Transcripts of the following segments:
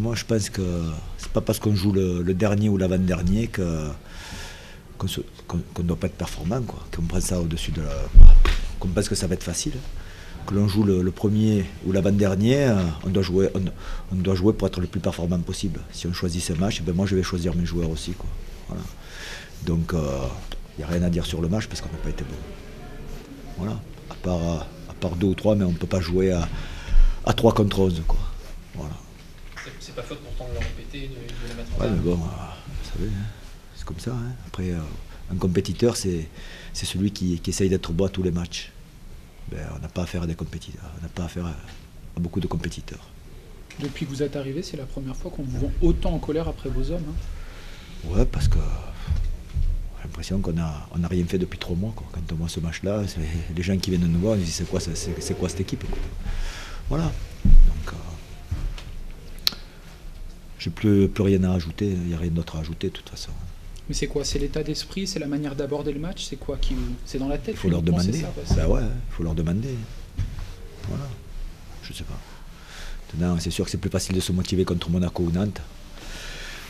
moi je pense que c'est pas parce qu'on joue le dernier ou l'avant-dernier qu'on ne doit pas être performant, quoi. Qu'on prend ça au-dessus de la... qu'on pense que ça va être facile. Que l'on joue le premier ou l'avant-dernier, on doit jouer pour être le plus performant possible. Si on choisit ce match, ben moi je vais choisir mes joueurs aussi, quoi. Voilà. Donc il n'y a rien à dire sur le match parce qu'on n'a pas été bon. Voilà. À part 2 ou 3, mais on ne peut pas jouer à 3 contre 11, quoi. Voilà. C'est pas faute pourtant de le répéter, de le mettre en ouais, avant. mais bon, vous savez, hein, c'est comme ça. Hein. Après, un compétiteur, c'est celui qui essaye d'être bon à tous les matchs. Ben, on n'a pas affaire à des compétiteurs, on n'a pas affaire à beaucoup de compétiteurs. Depuis que vous êtes arrivé, c'est la première fois qu'on vous voit autant en colère après vos hommes. Hein. Ouais, parce que j'ai l'impression qu'on n'a rien fait depuis 3 mois, quoi. Quand on voit ce match-là, les gens qui viennent nous voir, ils disent c'est quoi cette équipe, quoi. Voilà. Donc, j'ai plus rien à ajouter, il n'y a rien d'autre à ajouter de toute façon. Mais c'est quoi? C'est l'état d'esprit? C'est la manière d'aborder le match? C'est quoi qui c'est dans la tête? Il faut leur demander. Ben ouais, il faut leur demander. Voilà. Je sais pas. Maintenant, c'est sûr que c'est plus facile de se motiver contre Monaco ou Nantes.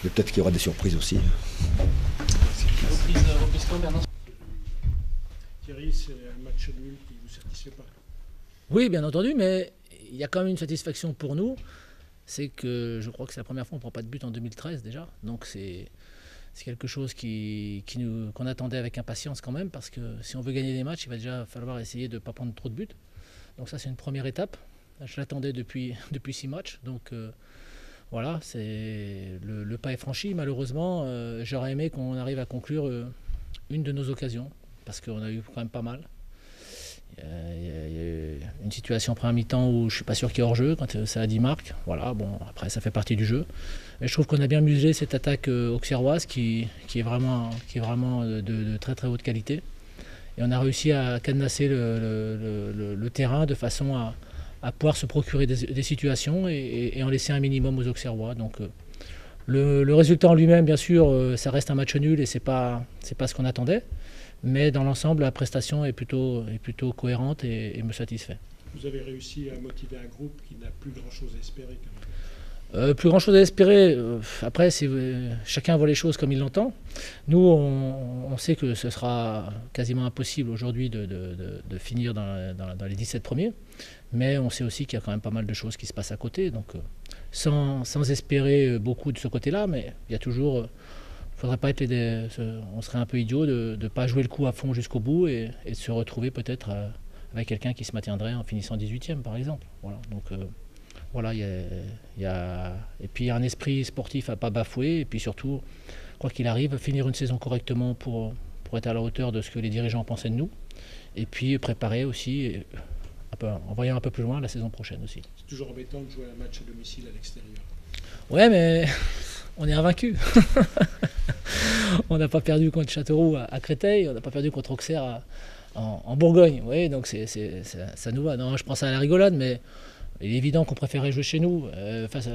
Mais peut-être qu'il y aura des surprises aussi. Reprise quand, Bernard? Thierry, c'est un match nul qui ne vous satisfait pas? Oui, bien entendu, mais il y a quand même une satisfaction pour nous. C'est que je crois que c'est la première fois qu'on ne prend pas de but en 2013 déjà. Donc c'est quelque chose qu'on attendait avec impatience quand même, parce que si on veut gagner des matchs, il va déjà falloir essayer de ne pas prendre trop de buts. Donc ça, c'est une première étape. Je l'attendais depuis 6 matchs. Donc voilà, le pas est franchi. Malheureusement, j'aurais aimé qu'on arrive à conclure une de nos occasions, parce qu'on a eu quand même pas mal. Il y a eu une situation en première mi-temps où je ne suis pas sûr qu'il y ait hors-jeu quand ça a 10 marques. Voilà, bon, après ça fait partie du jeu. Mais je trouve qu'on a bien muselé cette attaque auxerroise qui est vraiment de très très haute qualité. Et on a réussi à cadenasser le terrain de façon à pouvoir se procurer des situations et en laisser un minimum aux Auxerrois. Donc le résultat en lui-même, bien sûr, ça reste un match nul et c'est pas ce qu'on attendait. Mais dans l'ensemble, la prestation est plutôt cohérente et me satisfait. Vous avez réussi à motiver un groupe qui n'a plus grand-chose à espérer quand même. Plus grand-chose à espérer. Après, chacun voit les choses comme il l'entend. Nous, on sait que ce sera quasiment impossible aujourd'hui de finir dans les 17 premiers. Mais on sait aussi qu'il y a quand même pas mal de choses qui se passent à côté. Donc, sans espérer beaucoup de ce côté-là, mais il y a toujours... faudrait pas être on serait un peu idiot de ne pas jouer le coup à fond jusqu'au bout et de se retrouver peut-être avec quelqu'un qui se maintiendrait en finissant 18e par exemple. Voilà. Donc voilà, et puis il y a un esprit sportif à pas bafouer et puis surtout, quoi qu'il arrive, finir une saison correctement pour être à la hauteur de ce que les dirigeants pensaient de nous et puis préparer aussi, en voyant un peu plus loin la saison prochaine aussi. C'est toujours embêtant de jouer un match à domicile à l'extérieur. Ouais, mais on est invaincu. On n'a pas perdu contre Châteauroux à Créteil, on n'a pas perdu contre Auxerre en Bourgogne. Oui, donc ça nous va. Non, je prends ça à la rigolade, mais il est évident qu'on préférait jouer chez nous face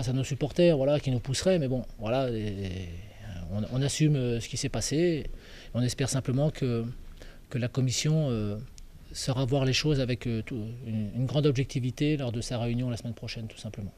à nos supporters, voilà, qui nous pousseraient. Mais bon, voilà, on assume ce qui s'est passé. On espère simplement que la commission saura voir les choses avec une grande objectivité lors de sa réunion la semaine prochaine, tout simplement.